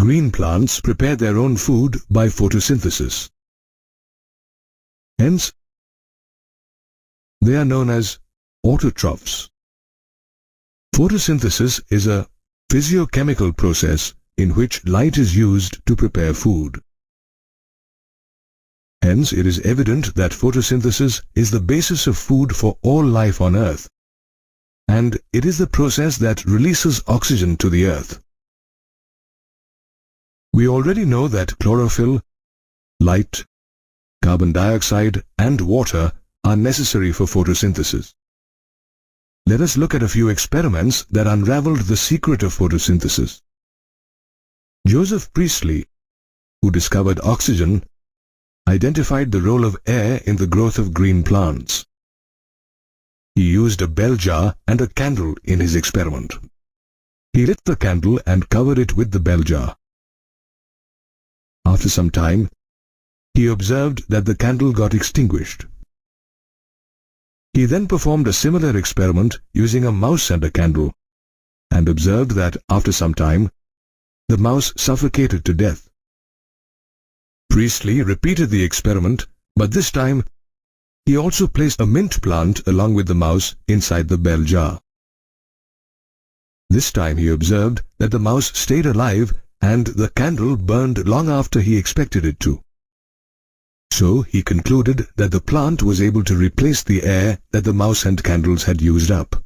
green plants prepare their own food by photosynthesis. Hence, they are known as autotrophs. Photosynthesis is a physiochemical process in which light is used to prepare food. Hence, it is evident that photosynthesis is the basis of food for all life on Earth, and it is the process that releases oxygen to the Earth. We already know that chlorophyll, light, carbon dioxide and water are necessary for photosynthesis. Let us look at a few experiments that unraveled the secret of photosynthesis. Joseph Priestley, who discovered oxygen, identified the role of air in the growth of green plants. He used a bell jar and a candle in his experiment. He lit the candle and covered it with the bell jar. After some time, he observed that the candle got extinguished. He then performed a similar experiment using a mouse and a candle, and observed that after some time, the mouse suffocated to death. Priestley repeated the experiment, but this time, he also placed a mint plant along with the mouse inside the bell jar. This time he observed that the mouse stayed alive and the candle burned long after he expected it to. So he concluded that the plant was able to replace the air that the mouse and candles had used up.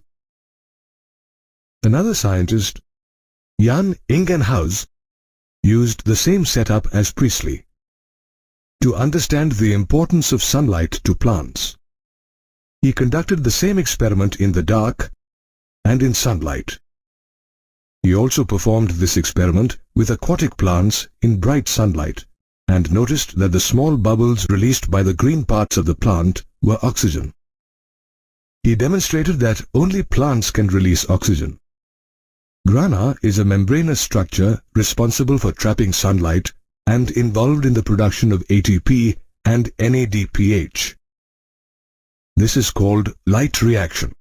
Another scientist, Jan Ingenhousz, used the same setup as Priestley to understand the importance of sunlight to plants. He conducted the same experiment in the dark and in sunlight. He also performed this experiment with aquatic plants in bright sunlight, and noticed that the small bubbles released by the green parts of the plant were oxygen. He demonstrated that only plants can release oxygen. Grana is a membranous structure responsible for trapping sunlight and involved in the production of ATP and NADPH. This is called light reaction.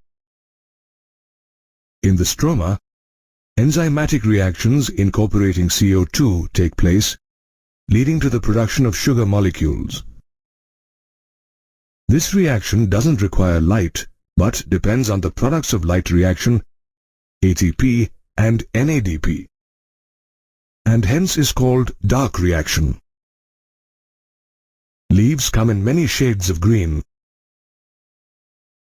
In the stroma, enzymatic reactions incorporating CO2 take place, leading to the production of sugar molecules. This reaction doesn't require light, but depends on the products of light reaction, ATP and NADP, and hence is called dark reaction. Leaves come in many shades of green.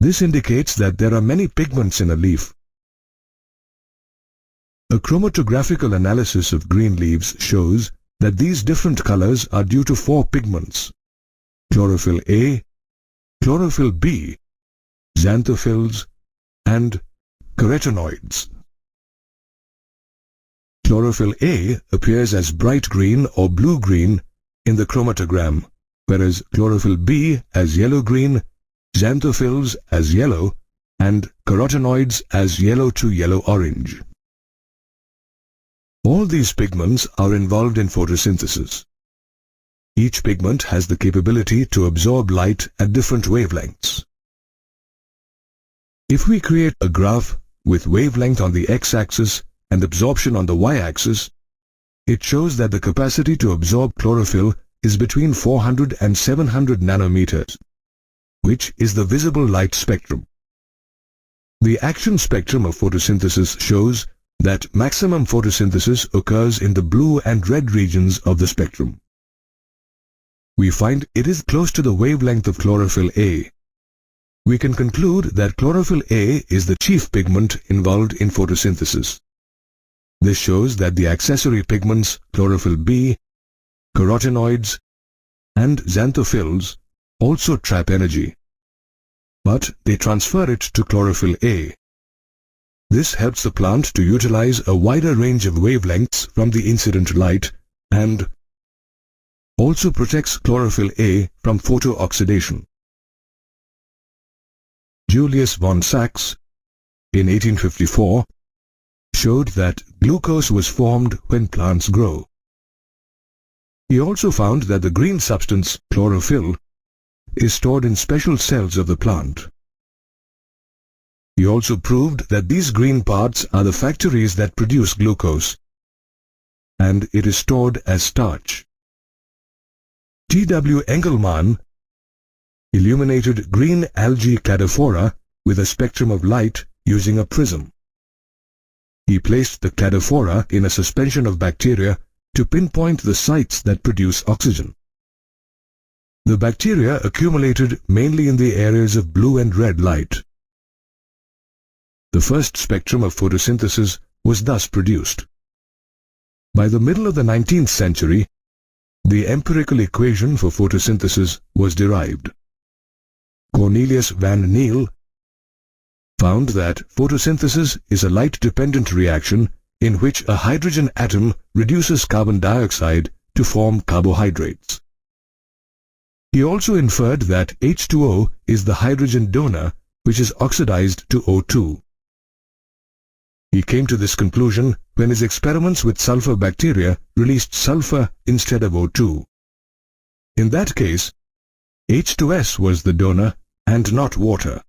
This indicates that there are many pigments in a leaf. A chromatographical analysis of green leaves shows that these different colors are due to 4 pigments: chlorophyll A, chlorophyll B, xanthophylls, and carotenoids. Chlorophyll A appears as bright green or blue-green in the chromatogram, whereas chlorophyll B as yellow-green, xanthophylls as yellow, and carotenoids as yellow to yellow-orange. All these pigments are involved in photosynthesis. Each pigment has the capability to absorb light at different wavelengths. If we create a graph with wavelength on the x-axis and absorption on the y-axis, it shows that the capacity to absorb chlorophyll is between 400 and 700 nanometers, which is the visible light spectrum. The action spectrum of photosynthesis shows that maximum photosynthesis occurs in the blue and red regions of the spectrum. We find it is close to the wavelength of chlorophyll A. We can conclude that chlorophyll A is the chief pigment involved in photosynthesis. This shows that the accessory pigments chlorophyll B, carotenoids, and xanthophylls also trap energy, but they transfer it to chlorophyll A. This helps the plant to utilize a wider range of wavelengths from the incident light and also protects chlorophyll A from photooxidation. Julius von Sachs, in 1854, showed that glucose was formed when plants grow. He also found that the green substance, chlorophyll, is stored in special cells of the plant. He also proved that these green parts are the factories that produce glucose. and it is stored as starch. T.W. Engelmann illuminated green algae cladophora with a spectrum of light using a prism. He placed the cladophora in a suspension of bacteria to pinpoint the sites that produce oxygen. The bacteria accumulated mainly in the areas of blue and red light. The first spectrum of photosynthesis was thus produced. By the middle of the 19th century, the empirical equation for photosynthesis was derived. Cornelius van Niel found that photosynthesis is a light-dependent reaction in which a hydrogen atom reduces carbon dioxide to form carbohydrates. He also inferred that H2O is the hydrogen donor which is oxidized to O2. He came to this conclusion when his experiments with sulfur bacteria released sulfur instead of O2. In that case, H2S was the donor and not water.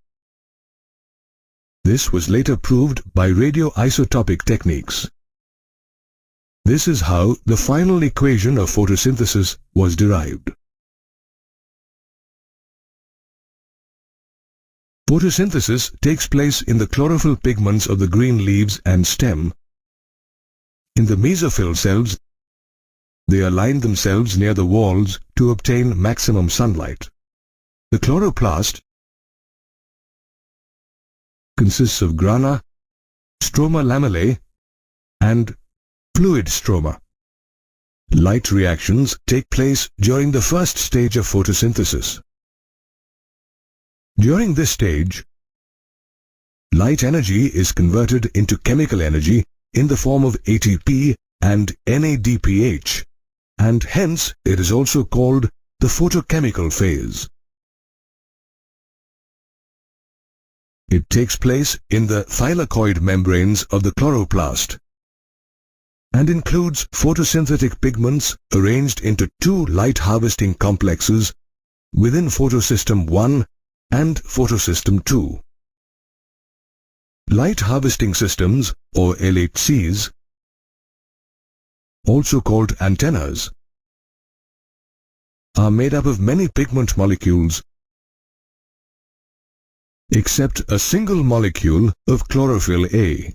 This was later proved by radioisotopic techniques. This is how the final equation of photosynthesis was derived. Photosynthesis takes place in the chlorophyll pigments of the green leaves and stem. In the mesophyll cells, they align themselves near the walls to obtain maximum sunlight. The chloroplast consists of grana, stroma lamellae, and fluid stroma. Light reactions take place during the first stage of photosynthesis. During this stage, light energy is converted into chemical energy in the form of ATP and NADPH, and hence it is also called the photochemical phase. It takes place in the thylakoid membranes of the chloroplast and includes photosynthetic pigments arranged into two light-harvesting complexes within photosystem 1 and photosystem 2. Light harvesting systems, or LHCs, also called antennas, are made up of many pigment molecules except a single molecule of chlorophyll A.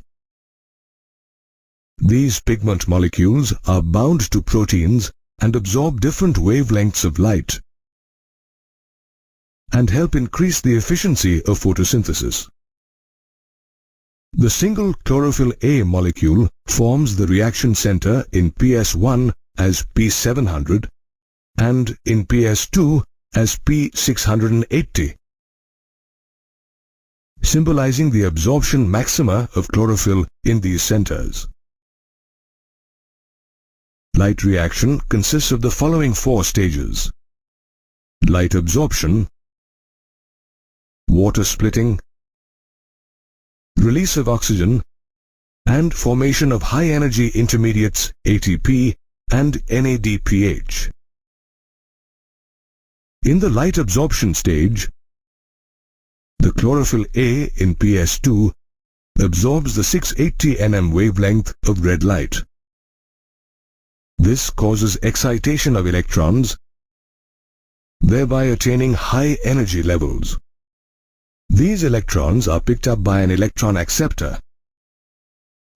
These pigment molecules are bound to proteins and absorb different wavelengths of light and help increase the efficiency of photosynthesis. The single chlorophyll A molecule forms the reaction center in PS1 as P700 and in PS2 as P680, symbolizing the absorption maxima of chlorophyll in these centers. Light reaction consists of the following four stages: light absorption, water splitting, release of oxygen, and formation of high-energy intermediates ATP and NADPH. In the light absorption stage, the chlorophyll A in PS2 absorbs the 680 nm wavelength of red light. This causes excitation of electrons, thereby attaining high energy levels. These electrons are picked up by an electron acceptor,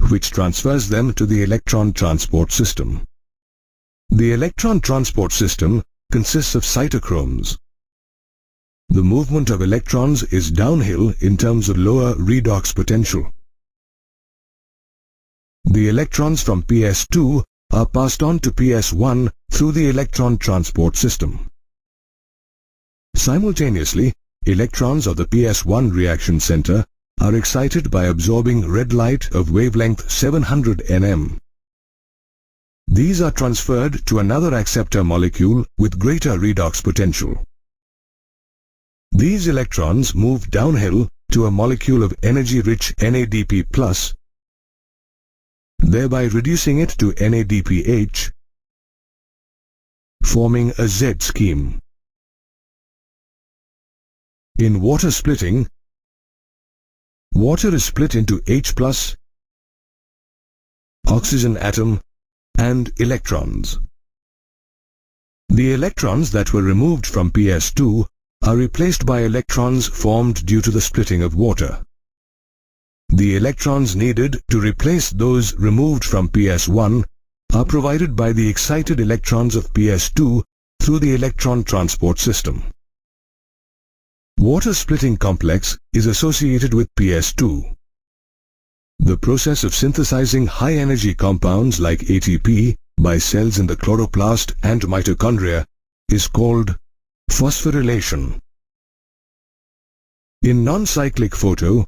which transfers them to the electron transport system. The electron transport system consists of cytochromes. The movement of electrons is downhill in terms of lower redox potential. The electrons from PS2 are passed on to PS1 through the electron transport system. Simultaneously, electrons of the PS1 reaction center are excited by absorbing red light of wavelength 700 nm. These are transferred to another acceptor molecule with greater redox potential. These electrons move downhill to a molecule of energy-rich NADP+, thereby reducing it to NADPH, forming a Z scheme. In water splitting, water is split into H+, oxygen atom, and electrons. The electrons that were removed from PS2 are replaced by electrons formed due to the splitting of water. The electrons needed to replace those removed from PS1 are provided by the excited electrons of PS2 through the electron transport system. Water splitting complex is associated with PS2. The process of synthesizing high-energy compounds like ATP by cells in the chloroplast and mitochondria is called phosphorylation. In non-cyclic photo,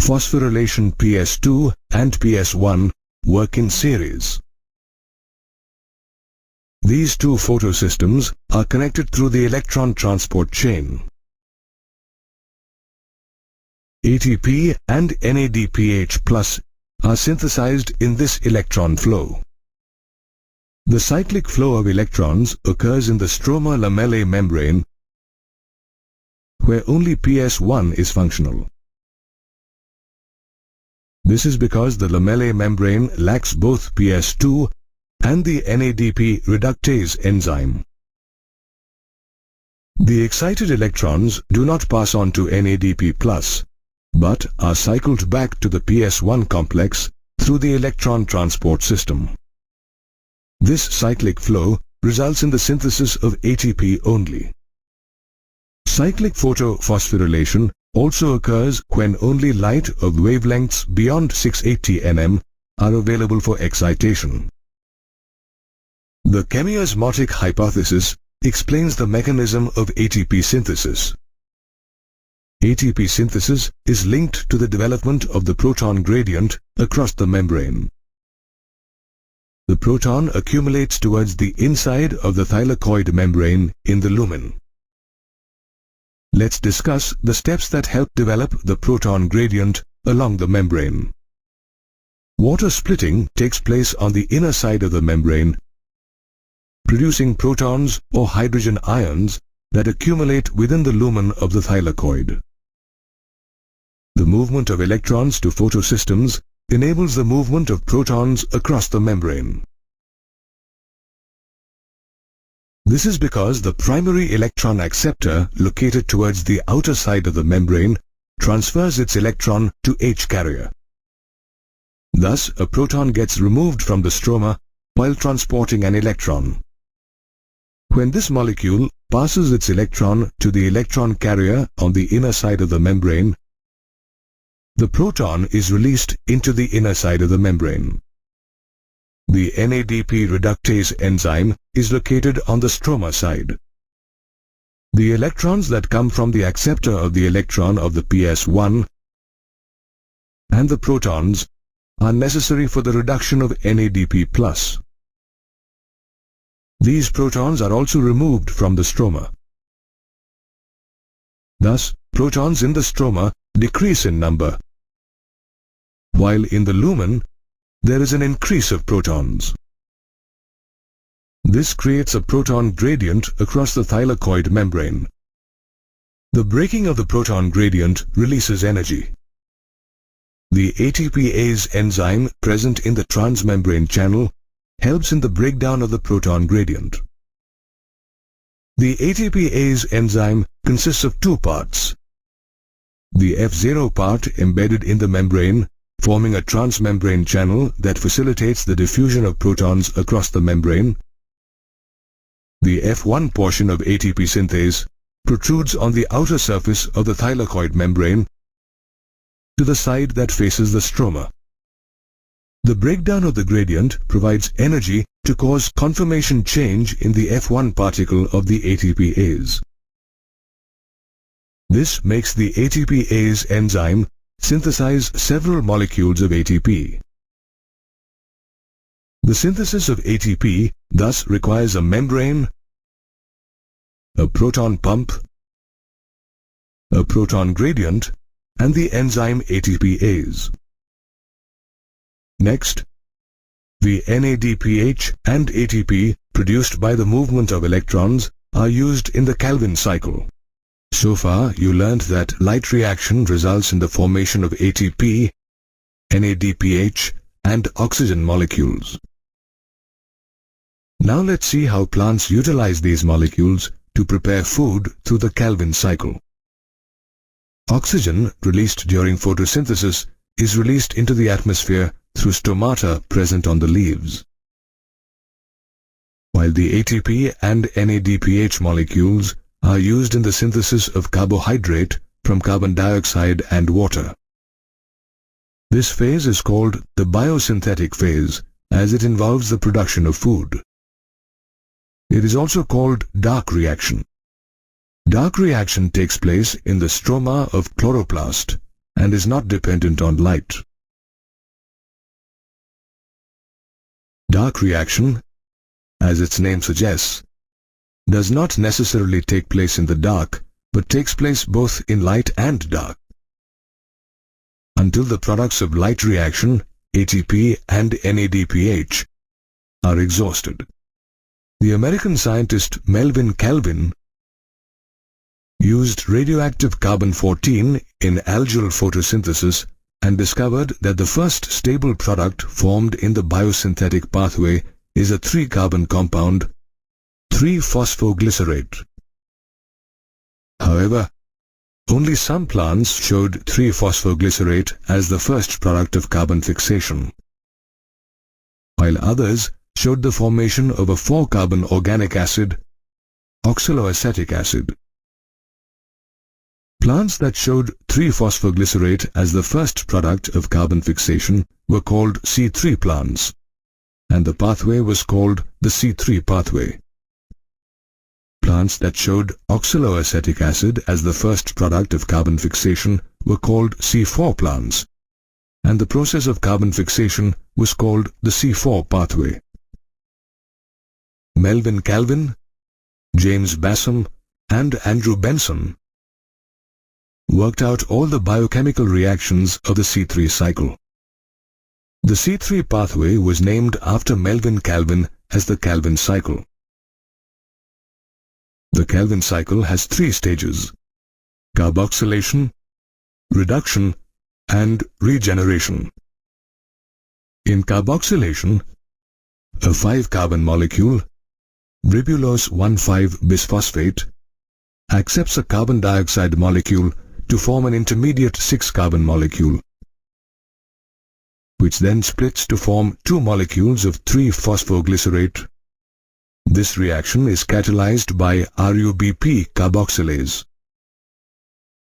phosphorylation PS2 and PS1 work in series. These two photosystems are connected through the electron transport chain. ATP and NADPH+ are synthesized in this electron flow. The cyclic flow of electrons occurs in the stroma lamellae membrane, where only PS1 is functional. This is because the lamellae membrane lacks both PS2 and the NADP reductase enzyme. The excited electrons do not pass on to NADP+, but are cycled back to the PS1 complex through the electron transport system. This cyclic flow results in the synthesis of ATP only. Cyclic photophosphorylation also occurs when only light of wavelengths beyond 680 nm are available for excitation. The chemiosmotic hypothesis explains the mechanism of ATP synthesis. ATP synthesis is linked to the development of the proton gradient across the membrane. The proton accumulates towards the inside of the thylakoid membrane in the lumen. Let's discuss the steps that help develop the proton gradient along the membrane. Water splitting takes place on the inner side of the membrane, producing protons or hydrogen ions that accumulate within the lumen of the thylakoid. The movement of electrons to photosystems enables the movement of protons across the membrane. This is because the primary electron acceptor located towards the outer side of the membrane transfers its electron to H carrier. Thus, a proton gets removed from the stroma while transporting an electron. When this molecule passes its electron to the electron carrier on the inner side of the membrane, the proton is released into the inner side of the membrane. The NADP reductase enzyme is located on the stroma side. The electrons that come from the acceptor of the electron of the PS1 and the protons are necessary for the reduction of NADP+. These protons are also removed from the stroma. Thus, protons in the stroma decrease in number, while in the lumen there is an increase of protons. This creates a proton gradient across the thylakoid membrane. The breaking of the proton gradient releases energy. The ATPase enzyme present in the transmembrane channel helps in the breakdown of the proton gradient. The ATPase enzyme consists of two parts. The F0 part embedded in the membrane, forming a transmembrane channel that facilitates the diffusion of protons across the membrane. The F1 portion of ATP synthase protrudes on the outer surface of the thylakoid membrane to the side that faces the stroma. The breakdown of the gradient provides energy to cause conformation change in the F1 particle of the ATPase. This makes the ATPase enzyme synthesize several molecules of ATP. The synthesis of ATP thus requires a membrane, a proton pump, a proton gradient, and the enzyme ATPase. Next, the NADPH and ATP produced by the movement of electrons are used in the Calvin cycle. So far, you learned that light reaction results in the formation of ATP, NADPH, and oxygen molecules. Now let's see how plants utilize these molecules to prepare food through the Calvin cycle. Oxygen released during photosynthesis is released into the atmosphere through stomata present on the leaves. While the ATP and NADPH molecules are used in the synthesis of carbohydrate from carbon dioxide and water. This phase is called the biosynthetic phase, as it involves the production of food. It is also called dark reaction. Dark reaction takes place in the stroma of chloroplast and is not dependent on light. Dark reaction, as its name suggests, does not necessarily take place in the dark, but takes place both in light and dark. Until the products of light reaction, ATP and NADPH, are exhausted. The American scientist Melvin Calvin used radioactive carbon-14 in algal photosynthesis and discovered that the first stable product formed in the biosynthetic pathway is a 3-carbon compound, 3-phosphoglycerate. However, only some plants showed 3-phosphoglycerate as the first product of carbon fixation, while others showed the formation of a 4-carbon organic acid, oxaloacetic acid. Plants that showed 3-phosphoglycerate as the first product of carbon fixation were called C3 plants, and the pathway was called the C3 pathway. Plants that showed oxaloacetic acid as the first product of carbon fixation were called C4 plants, and the process of carbon fixation was called the C4 pathway. Melvin Calvin, James Bassam, and Andrew Benson worked out all the biochemical reactions of the C3 cycle. The C3 pathway was named after Melvin Calvin as the Calvin cycle. The Calvin cycle has 3 stages: carboxylation, reduction, and regeneration. In carboxylation, a 5-carbon molecule, ribulose 1,5-bisphosphate, accepts a carbon dioxide molecule to form an intermediate 6-carbon molecule, which then splits to form 2 molecules of 3-phosphoglycerate. This reaction is catalyzed by RUBP carboxylase.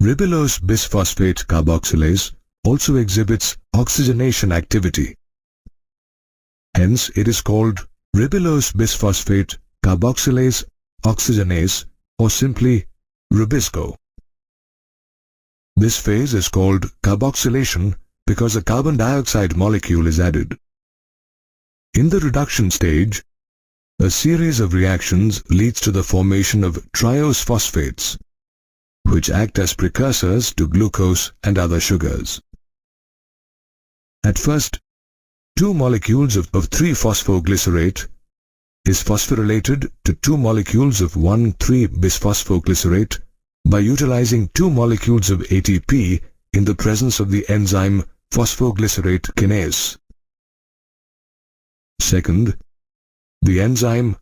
Ribulose bisphosphate carboxylase also exhibits oxygenation activity. Hence, it is called ribulose bisphosphate carboxylase oxygenase, or simply Rubisco. This phase is called carboxylation because a carbon dioxide molecule is added. In the reduction stage, a series of reactions leads to the formation of triose phosphates, which act as precursors to glucose and other sugars. At first, 2 molecules of 3-phosphoglycerate is phosphorylated to 2 molecules of 1,3-bisphosphoglycerate by utilizing 2 molecules of ATP in the presence of the enzyme phosphoglycerate kinase. Second, the enzyme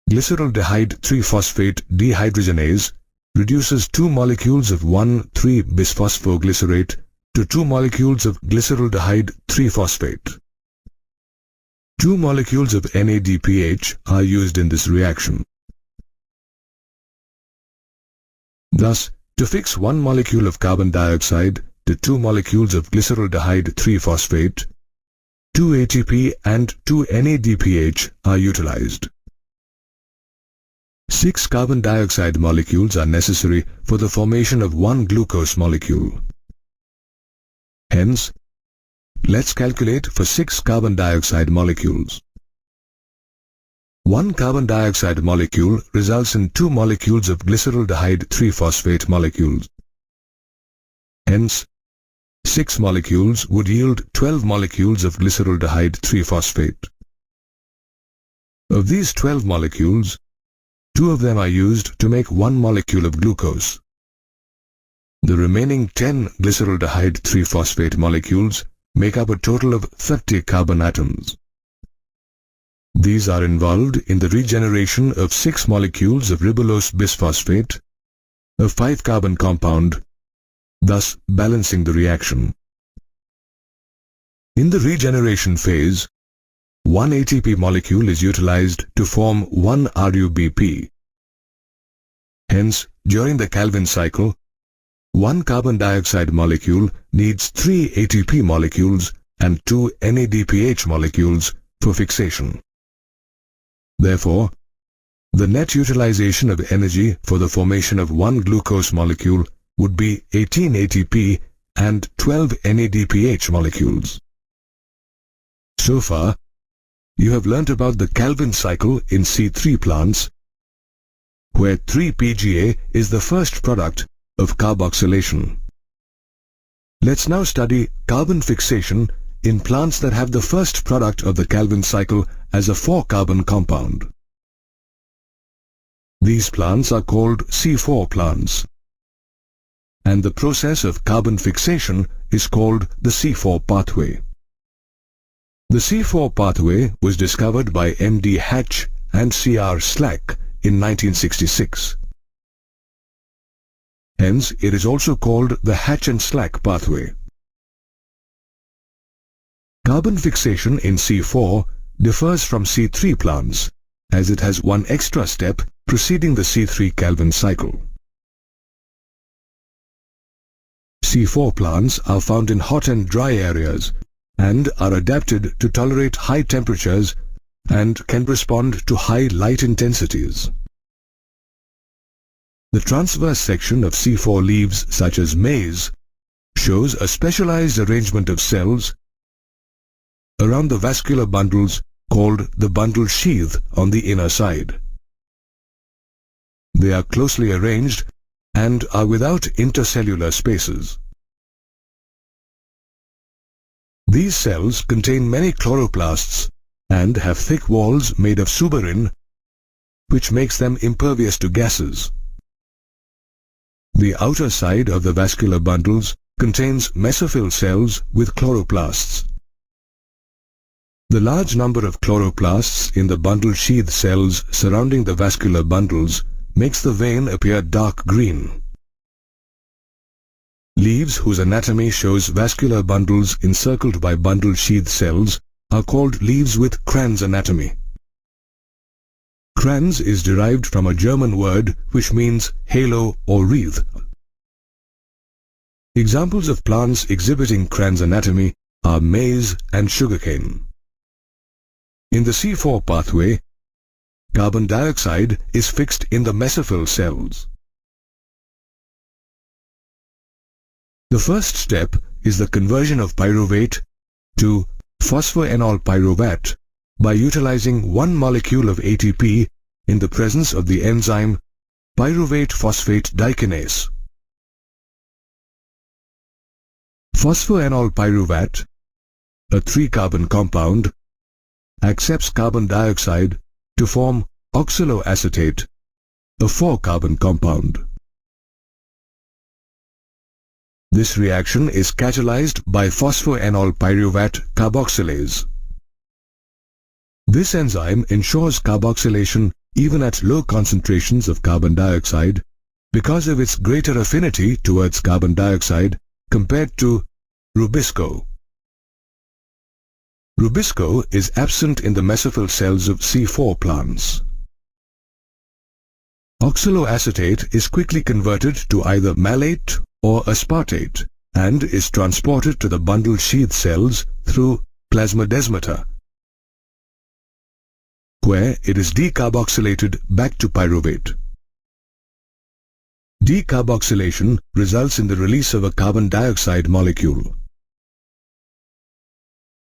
glyceraldehyde 3-phosphate dehydrogenase reduces 2 molecules of 1,3-bisphosphoglycerate to 2 molecules of glyceraldehyde 3-phosphate. 2 molecules of NADPH are used in this reaction. Thus, to fix 1 molecule of carbon dioxide to 2 molecules of glyceraldehyde 3-phosphate, 2 ATP and 2 NADPH are utilized. 6 carbon dioxide molecules are necessary for the formation of 1 glucose molecule. Hence, let's calculate for 6 carbon dioxide molecules. 1 carbon dioxide molecule results in 2 molecules of glyceraldehyde 3-phosphate molecules. Hence, 6 molecules would yield 12 molecules of glyceraldehyde 3-phosphate. Of these 12 molecules, 2 of them are used to make 1 molecule of glucose. The remaining 10 glyceraldehyde 3-phosphate molecules make up a total of 30 carbon atoms. These are involved in the regeneration of 6 molecules of ribulose bisphosphate, a 5-carbon compound, thus balancing the reaction. In the regeneration phase, 1 ATP molecule is utilized to form 1 RuBP. Hence, during the Calvin cycle, 1 carbon dioxide molecule needs 3 ATP molecules and 2 NADPH molecules for fixation. Therefore, the net utilization of energy for the formation of 1 glucose molecule would be 18 ATP and 12 NADPH molecules. So far, you have learnt about the Calvin cycle in C3 plants, where 3-PGA is the first product of carboxylation. Let's now study carbon fixation in plants that have the first product of the Calvin cycle as a 4-carbon compound. These plants are called C4 plants, and the process of carbon fixation is called the C4 pathway. The C4 pathway was discovered by M.D. Hatch and C.R. Slack in 1966. Hence, it is also called the Hatch and Slack pathway. Carbon fixation in C4 differs from C3 plants, as it has one extra step preceding the C3 Calvin cycle. C4 plants are found in hot and dry areas and are adapted to tolerate high temperatures and can respond to high light intensities. The transverse section of C4 leaves such as maize shows a specialized arrangement of cells around the vascular bundles called the bundle sheath on the inner side. They are closely arranged and are without intercellular spaces. These cells contain many chloroplasts and have thick walls made of suberin, which makes them impervious to gases. The outer side of the vascular bundles contains mesophyll cells with chloroplasts. The large number of chloroplasts in the bundle sheath cells surrounding the vascular bundles makes the vein appear dark green. Leaves whose anatomy shows vascular bundles encircled by bundle sheath cells are called leaves with Kranz anatomy. Kranz is derived from a German word which means halo or wreath. Examples of plants exhibiting Kranz anatomy are maize and sugarcane. In the C4 pathway, carbon dioxide is fixed in the mesophyll cells. The first step is the conversion of pyruvate to phosphoenol pyruvate by utilizing 1 molecule of ATP in the presence of the enzyme pyruvate phosphate dikinase. Phosphoenol pyruvate, a 3-carbon compound, accepts carbon dioxide to form oxaloacetate, a 4-carbon compound. This reaction is catalyzed by phosphoenol pyruvate carboxylase. This enzyme ensures carboxylation even at low concentrations of carbon dioxide because of its greater affinity towards carbon dioxide compared to rubisco. Rubisco is absent in the mesophyll cells of C4 plants. Oxaloacetate is quickly converted to either malate or aspartate and is transported to the bundle sheath cells through plasmodesmata, where it is decarboxylated back to pyruvate. Decarboxylation results in the release of a carbon dioxide molecule.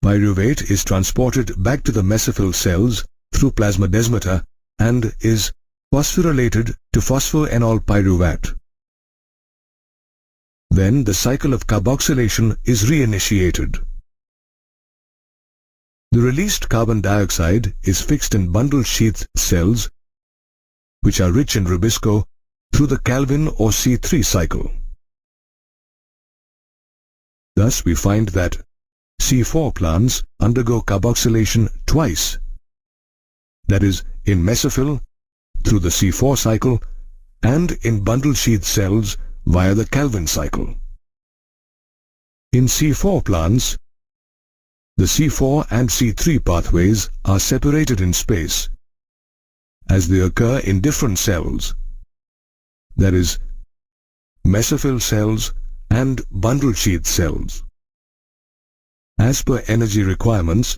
Pyruvate is transported back to the mesophyll cells through plasmodesmata and is phosphorylated to phosphoenol pyruvate. Then the cycle of carboxylation is reinitiated. The released carbon dioxide is fixed in bundle sheath cells, which are rich in rubisco, through the Calvin or C3 cycle. Thus we find that C4 plants undergo carboxylation twice, that is, in mesophyll through the C4 cycle and in bundle sheath cells via the Calvin cycle. In C4 plants, the C4 and C3 pathways are separated in space as they occur in different cells, that is, mesophyll cells and bundle sheath cells. As per energy requirements,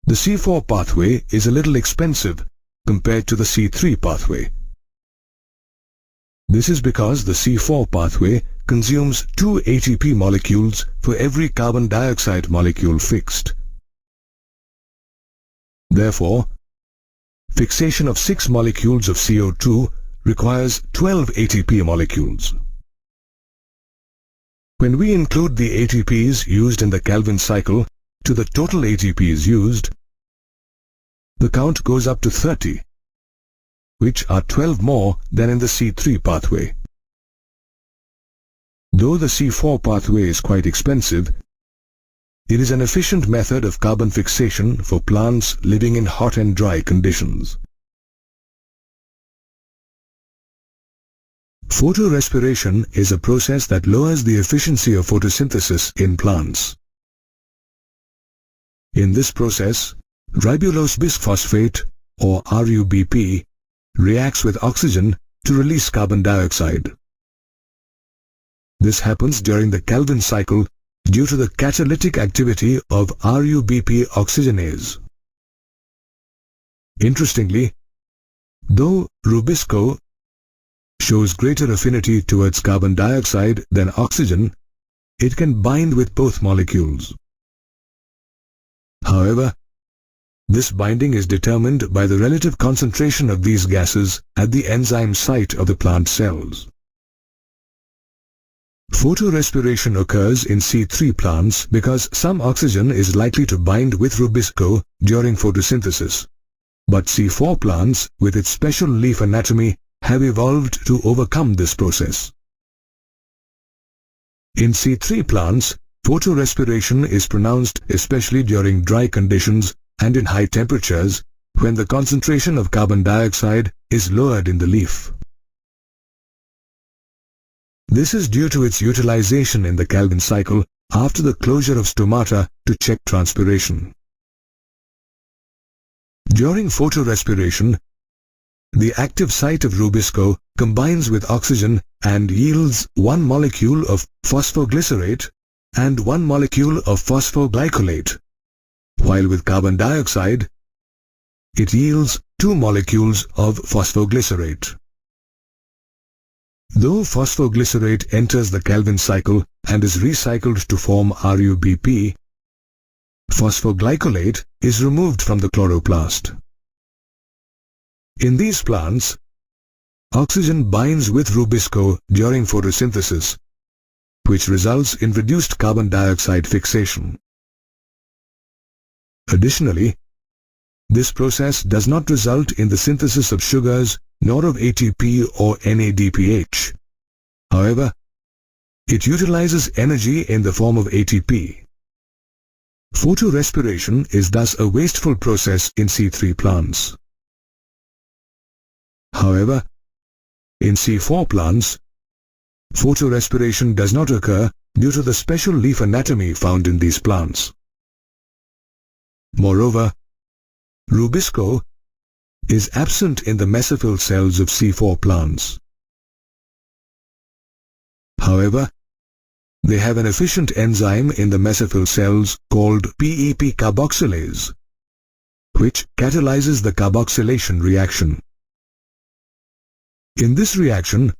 the C4 pathway is a little expensive compared to the C3 pathway. This is because the C4 pathway consumes 2 ATP molecules for every carbon dioxide molecule fixed. Therefore, fixation of 6 molecules of CO2 requires 12 ATP molecules. When we include the ATPs used in the Calvin cycle to the total ATPs used, the count goes up to 30, which are 12 more than in the C3 pathway. Though the C4 pathway is quite expensive, it is an efficient method of carbon fixation for plants living in hot and dry conditions. Photorespiration is a process that lowers the efficiency of photosynthesis in plants. In this process, ribulose bisphosphate, or RUBP, reacts with oxygen to release carbon dioxide. This happens during the Calvin cycle due to the catalytic activity of RUBP oxygenase. Interestingly, though Rubisco shows greater affinity towards carbon dioxide than oxygen, it can bind with both molecules. However, this binding is determined by the relative concentration of these gases at the enzyme site of the plant cells. Photorespiration occurs in C3 plants because some oxygen is likely to bind with Rubisco during photosynthesis, but C4 plants, with its special leaf anatomy, have evolved to overcome this process. In C3 plants, photorespiration is pronounced especially during dry conditions and in high temperatures when the concentration of carbon dioxide is lowered in the leaf. This is due to its utilization in the Calvin cycle after the closure of stomata to check transpiration. During photorespiration, the active site of Rubisco combines with oxygen and yields 1 molecule of phosphoglycerate and 1 molecule of phosphoglycolate, while with carbon dioxide, it yields 2 molecules of phosphoglycerate. Though phosphoglycerate enters the Calvin cycle and is recycled to form RUBP, phosphoglycolate is removed from the chloroplast. In these plants, oxygen binds with Rubisco during photosynthesis, which results in reduced carbon dioxide fixation. Additionally, this process does not result in the synthesis of sugars nor of ATP or NADPH. However, it utilizes energy in the form of ATP. Photorespiration is thus a wasteful process in C3 plants. However, in C4 plants, photorespiration does not occur due to the special leaf anatomy found in these plants. Moreover, Rubisco is absent in the mesophyll cells of C4 plants. However, they have an efficient enzyme in the mesophyll cells called PEP carboxylase, which catalyzes the carboxylation reaction. In this reaction,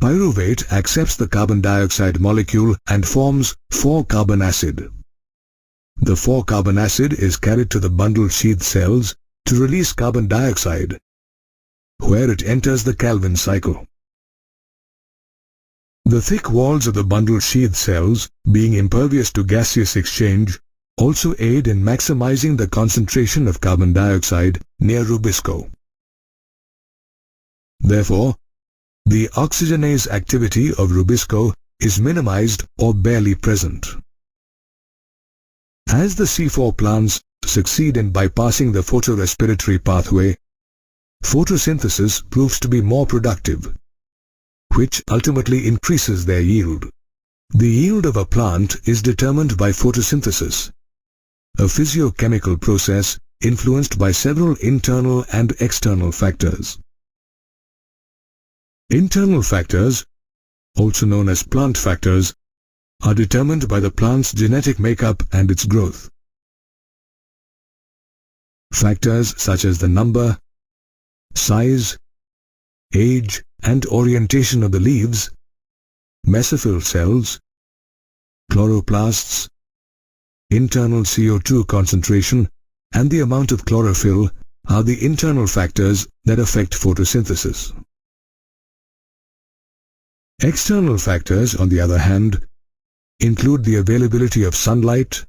pyruvate accepts the carbon dioxide molecule and forms 4-carbon acid. The 4-carbon acid is carried to the bundle sheath cells to release carbon dioxide, where it enters the Calvin cycle. The thick walls of the bundle sheath cells, being impervious to gaseous exchange, also aid in maximizing the concentration of carbon dioxide near Rubisco. Therefore, the oxygenase activity of Rubisco is minimized or barely present. As the C4 plants succeed in bypassing the photorespiratory pathway, photosynthesis proves to be more productive, which ultimately increases their yield. The yield of a plant is determined by photosynthesis, a physiochemical process influenced by several internal and external factors. Internal factors, also known as plant factors, are determined by the plant's genetic makeup and its growth. Factors such as the number, size, age, and orientation of the leaves, mesophyll cells, chloroplasts, internal CO2 concentration, and the amount of chlorophyll are the internal factors that affect photosynthesis. External factors, on the other hand, include the availability of sunlight,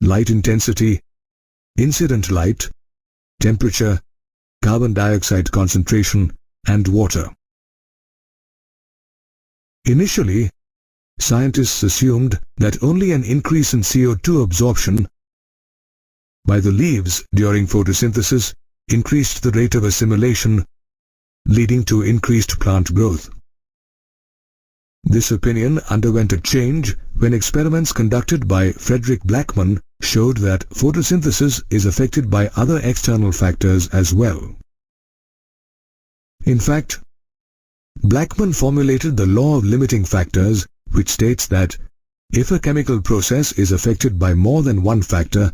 light intensity, incident light, temperature, carbon dioxide concentration, and water. Initially, scientists assumed that only an increase in CO2 absorption by the leaves during photosynthesis increased the rate of assimilation, leading to increased plant growth. This opinion underwent a change when experiments conducted by Frederick Blackman showed that photosynthesis is affected by other external factors as well. In fact, Blackman formulated the law of limiting factors, which states that if a chemical process is affected by more than one factor,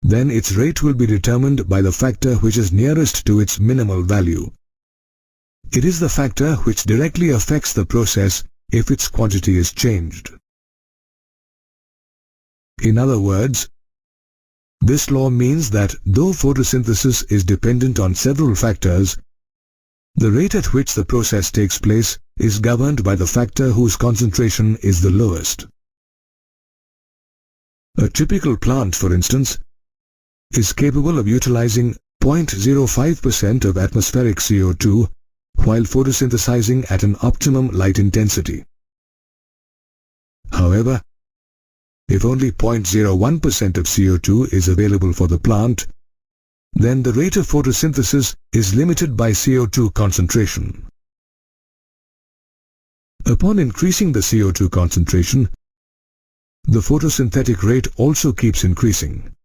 then its rate will be determined by the factor which is nearest to its minimal value. It is the factor which directly affects the process if its quantity is changed. In other words, this law means that though photosynthesis is dependent on several factors, the rate at which the process takes place is governed by the factor whose concentration is the lowest. A typical plant, for instance, is capable of utilizing 0.05% of atmospheric CO2 while photosynthesizing at an optimum light intensity. However, if only 0.01% of CO2 is available for the plant, then the rate of photosynthesis is limited by CO2 concentration. Upon increasing the CO2 concentration, the photosynthetic rate also keeps increasing.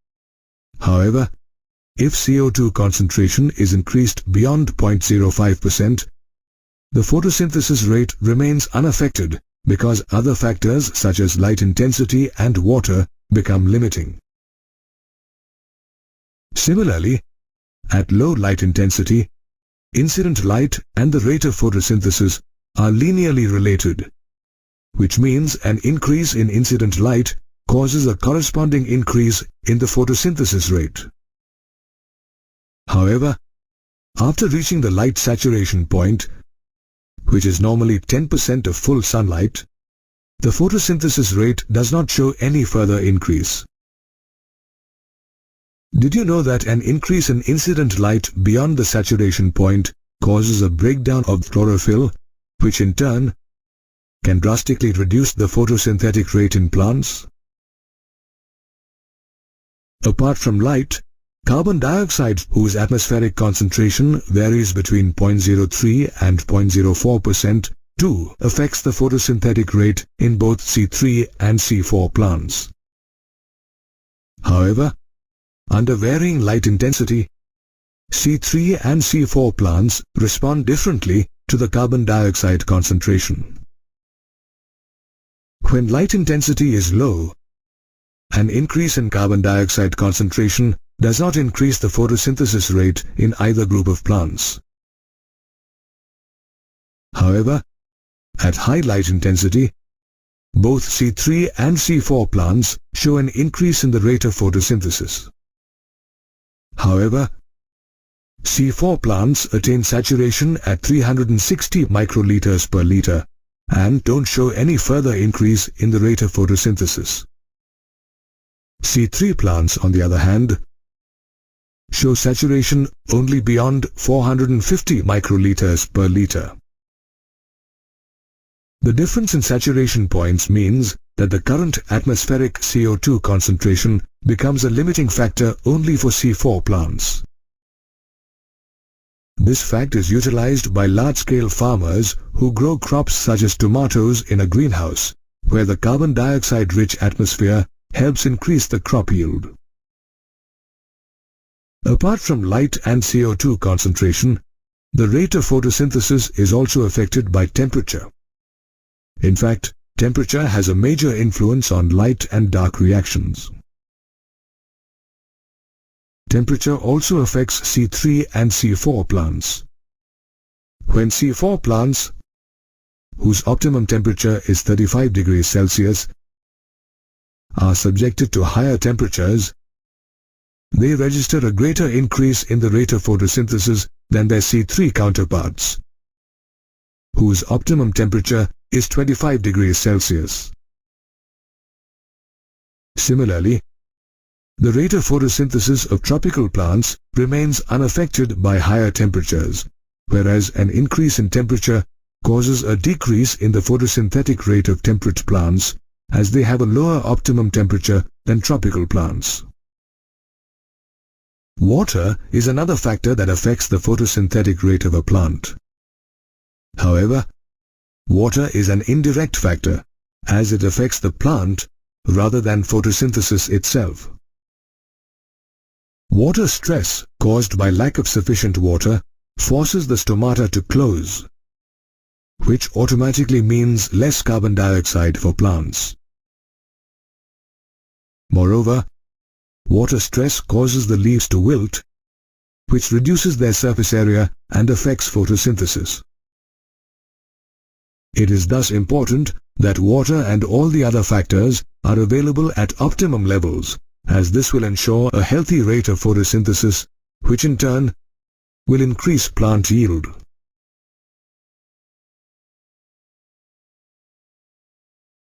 However, if CO2 concentration is increased beyond 0.05%, the photosynthesis rate remains unaffected because other factors such as light intensity and water become limiting. Similarly, at low light intensity, incident light and the rate of photosynthesis are linearly related, which means an increase in incident light causes a corresponding increase in the photosynthesis rate. However, after reaching the light saturation point, which is normally 10% of full sunlight, the photosynthesis rate does not show any further increase. Did you know that an increase in incident light beyond the saturation point causes a breakdown of chlorophyll, which in turn can drastically reduce the photosynthetic rate in plants? Apart from light, carbon dioxide, whose atmospheric concentration varies between 0.03 and 0.04%, too affects the photosynthetic rate in both C3 and C4 plants. However, under varying light intensity, C3 and C4 plants respond differently to the carbon dioxide concentration. When light intensity is low, an increase in carbon dioxide concentration does not increase the photosynthesis rate in either group of plants. However, at high light intensity, both C3 and C4 plants show an increase in the rate of photosynthesis. However, C4 plants attain saturation at 360 microliters per liter and don't show any further increase in the rate of photosynthesis. C3 plants, on the other hand, show saturation only beyond 450 microliters per liter. The difference in saturation points means that the current atmospheric CO2 concentration becomes a limiting factor only for C4 plants. This fact is utilized by large-scale farmers who grow crops such as tomatoes in a greenhouse, where the carbon dioxide-rich atmosphere helps increase the crop yield. Apart from light and CO2 concentration, the rate of photosynthesis is also affected by temperature. In fact, temperature has a major influence on light and dark reactions. Temperature also affects C3 and C4 plants. When C4 plants, whose optimum temperature is 35 degrees Celsius, are subjected to higher temperatures, they register a greater increase in the rate of photosynthesis than their C3 counterparts, whose optimum temperature is 25 degrees Celsius. Similarly, the rate of photosynthesis of tropical plants remains unaffected by higher temperatures, whereas an increase in temperature causes a decrease in the photosynthetic rate of temperate plants, as they have a lower optimum temperature than tropical plants. Water is another factor that affects the photosynthetic rate of a plant. However, water is an indirect factor, as it affects the plant rather than photosynthesis itself. Water stress caused by lack of sufficient water forces the stomata to close, which automatically means less carbon dioxide for plants. Moreover, water stress causes the leaves to wilt, which reduces their surface area and affects photosynthesis. It is thus important that water and all the other factors are available at optimum levels, as this will ensure a healthy rate of photosynthesis, which in turn will increase plant yield.